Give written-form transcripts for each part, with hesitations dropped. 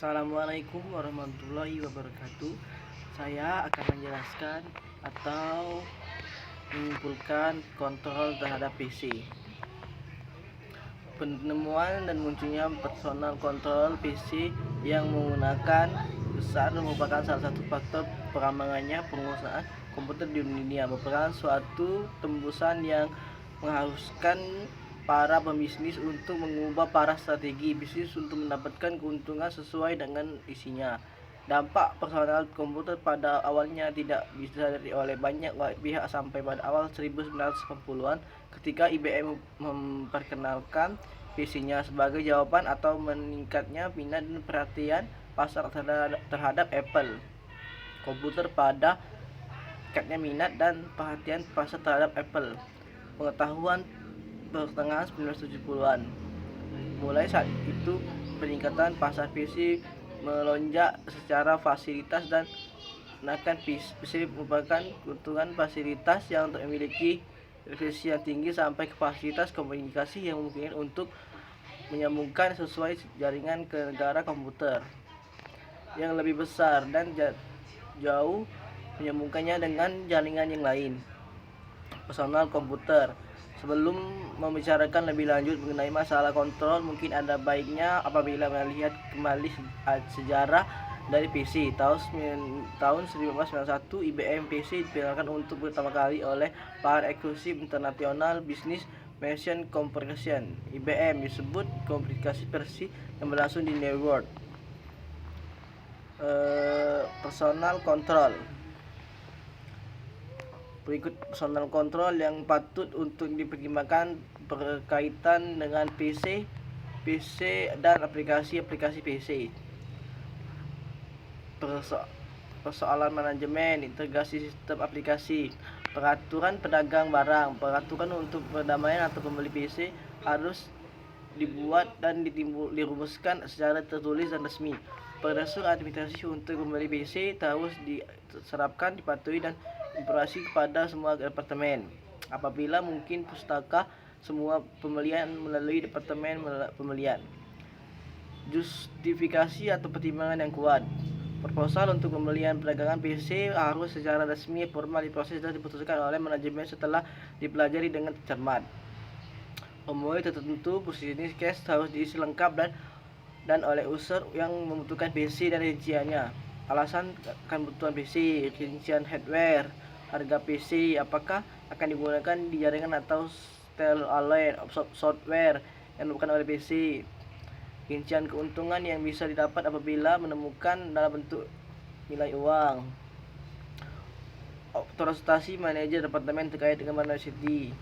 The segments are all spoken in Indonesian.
Assalamualaikum warahmatullahi wabarakatuh. Saya akan menjelaskan atau menyimpulkan kontrol terhadap PC. Penemuan dan munculnya personal kontrol PC yang menggunakan besar merupakan salah satu faktor perkembangannya penggunaan komputer di dunia. Merupakan suatu tembusan yang mengharuskan para pembisnis untuk mengubah para strategi bisnis untuk mendapatkan keuntungan sesuai dengan isinya. Dampak personal komputer pada awalnya tidak disadari oleh banyak pihak sampai pada awal 1980-an ketika IBM memperkenalkan PC-nya sebagai jawaban atas meningkatnya minat dan perhatian pasar terhadap Apple. Komputer pada meningkatnya minat dan perhatian pasar terhadap Apple. Pengetahuan pertengahan 1970-an. Mulai saat itu peningkatan pasar PC melonjak secara fasilitas dan menaikkan PC merupakan keuntungan fasilitas yang untuk memiliki efisiensi yang tinggi sampai ke fasilitas komunikasi yang memungkinkan untuk menyambungkan sesuai jaringan ke negara komputer yang lebih besar dan jauh menyambungkannya dengan jaringan yang lain. Personal komputer. Sebelum membicarakan lebih lanjut mengenai masalah kontrol, mungkin ada baiknya apabila melihat kembali sejarah dari PC. Tahun 1991 IBM PC diperkenalkan untuk pertama kali oleh Power Exclusive International Business Machine Corporation. IBM disebut komunikasi Persi yang berlangsung di New York. Personal control. Berikut personal control yang patut untuk dipertimbangkan berkaitan dengan PC dan aplikasi-aplikasi PC. Persoalan manajemen, integrasi sistem aplikasi, peraturan pedagang barang, peraturan untuk perdamaian atau pembeli PC harus dibuat dan dirumuskan secara tertulis dan resmi. Prosedur administrasi untuk pembeli PC harus diterapkan, dipatuhi dan informasi kepada semua departemen. Apabila mungkin pustaka semua pembelian melalui departemen pembelian. Justifikasi atau pertimbangan yang kuat. Proposal untuk pembelian perdagangan PC harus secara resmi formal diproses dan diputuskan oleh manajemen setelah dipelajari dengan cermat. Formulir tertentu bisnis case harus diisi lengkap dan oleh user yang membutuhkan PC dan rinciannya. Alasan akan kebutuhan PC, rincian hardware, harga PC, apakah akan digunakan di jaringan atau setel oleh software yang dibutuhkan oleh PC, rincian keuntungan yang bisa didapat apabila menemukan dalam bentuk nilai uang, otoritasasi manajer departemen terkait dengan ICT.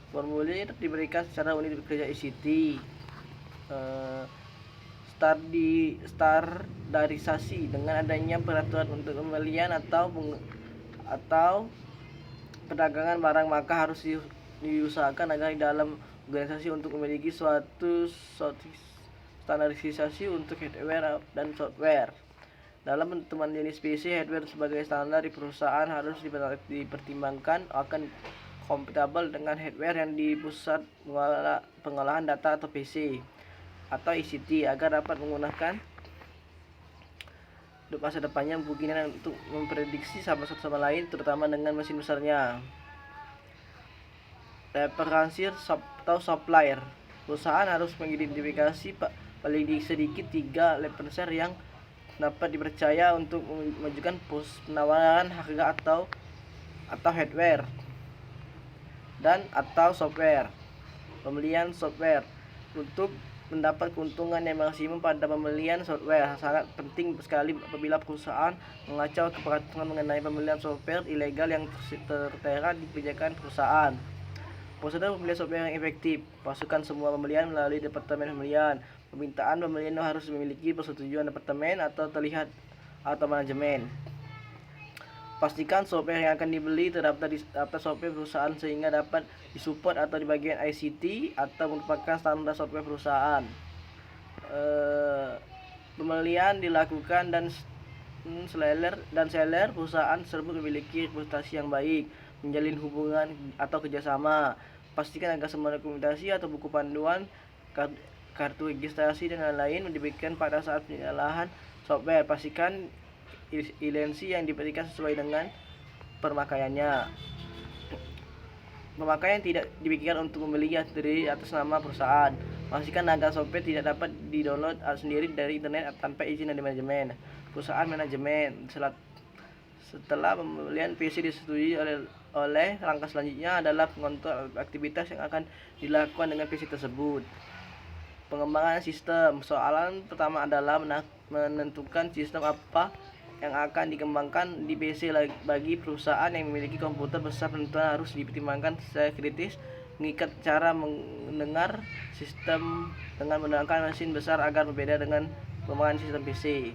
Formulir diberikan secara unit bekerja ICT. Standarisasi dengan adanya peraturan untuk pembelian atau perdagangan barang, maka harus diusahakan agar di dalam organisasi untuk memiliki suatu standarisasi untuk hardware dan software. Dalam penentuan jenis PC hardware sebagai standar di perusahaan harus dipertimbangkan akan kompatibel dengan hardware yang di pusat pengolahan data atau PC atau ICT agar dapat menggunakan untuk masa depannya kemungkinan untuk memprediksi satu sama lain terutama dengan mesin besarnya. Referensi atau supplier. Perusahaan harus mengidentifikasi paling sedikit 3 referensi yang dapat dipercaya untuk mengajukan penawaran harga atau hardware dan atau software. Pembelian software. Untuk mendapat keuntungan yang maksimum pada pembelian software sangat penting sekali apabila perusahaan mengacau peraturan mengenai pembelian software ilegal yang tertera di kebijakan perusahaan. Prosedur pembelian software yang efektif. Masukkan semua pembelian melalui departemen pembelian. Permintaan pembelian harus memiliki persetujuan departemen atau terlihat atau manajemen. Pastikan software yang akan dibeli terdaftar di daftar software perusahaan sehingga dapat disupport atau di bagian ICT atau merupakan standar software perusahaan. Pembelian dilakukan dan seller perusahaan tersebut memiliki reputasi yang baik, menjalin hubungan atau kerjasama. Pastikan agar semua dokumentasi atau buku panduan kartu registrasi, dan lain-lain diberikan pada saat penyalahan software. Pastikan lisensi yang diberikan sesuai dengan pemakaiannya. Pemakaian tidak diberikan untuk membeli dari atas nama perusahaan. Pastikan agar software tidak dapat di-download sendiri dari internet tanpa izin dari manajemen. Perusahaan manajemen. Setelah pembelian PC disetujui oleh langkah selanjutnya adalah pengontrol aktivitas yang akan dilakukan dengan PC tersebut. Pengembangan sistem. Soalan pertama adalah menentukan sistem apa yang akan dikembangkan di PC. Bagi perusahaan yang memiliki komputer besar, penentuan harus dipertimbangkan secara kritis. Mengikat cara mendengar sistem dengan menggunakan mesin besar agar berbeda dengan pengembangan sistem PC.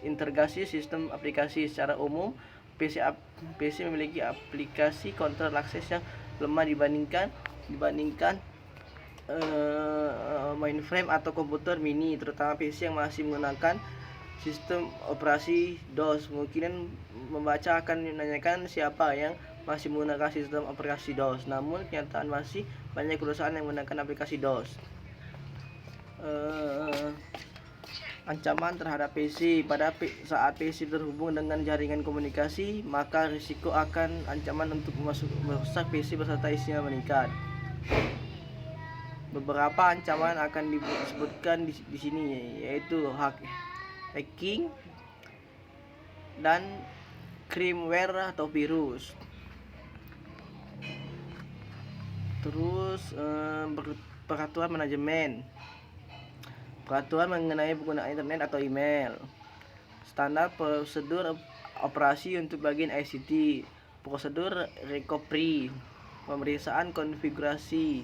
Integrasi sistem aplikasi. Secara umum, PC memiliki aplikasi kontrol akses yang lemah dibandingkan mainframe atau komputer mini, terutama PC yang masih menggunakan sistem operasi DOS. Kemungkinan membaca akan menanyakan siapa yang masih menggunakan sistem operasi DOS. Namun kenyataan masih banyak perusahaan yang menggunakan aplikasi DOS. Ancaman terhadap PC. Pada saat PC terhubung dengan jaringan komunikasi, maka risiko akan ancaman untuk merusak PC beserta isinya meningkat. Beberapa ancaman akan disebutkan di sini, yaitu hacking dan crimeware atau virus. Terus peraturan manajemen. Peraturan mengenai penggunaan internet atau email. Standar prosedur operasi untuk bagian ICT. Prosedur recovery. Pemeriksaan konfigurasi.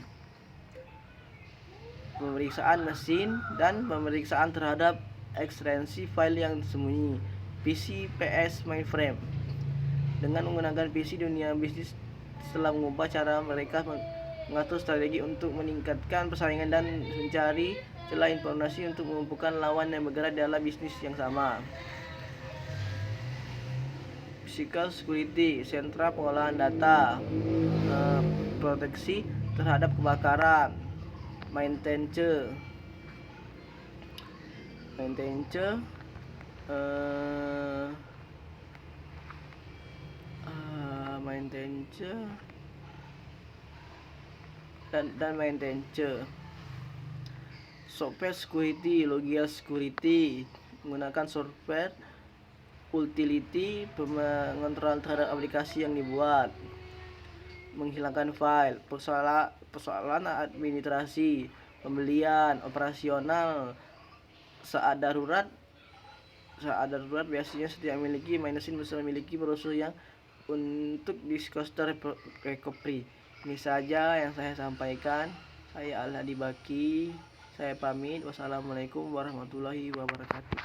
Pemeriksaan mesin dan pemeriksaan terhadap ekstensi file yang sembunyi. PC PS mainframe. Dengan menggunakan PC, dunia bisnis telah mengubah cara mereka mengatur strategi untuk meningkatkan persaingan dan mencari celah informasi untuk melumpuhkan lawan yang bergerak dalam bisnis yang sama. Physical security, sentra pengolahan data, proteksi terhadap kebakaran, maintenance, dan maintenance. Software security, logical security, menggunakan software utility, pengontrol terhadap aplikasi yang dibuat, menghilangkan file, persoalan administrasi, pembelian, operasional. Saat darurat biasanya setiap memiliki mesin bisa memiliki brosur yang untuk disaster recovery. Ini saja yang saya sampaikan. Saya Al-Hadi Baki. Saya pamit. Wassalamualaikum warahmatullahi wabarakatuh.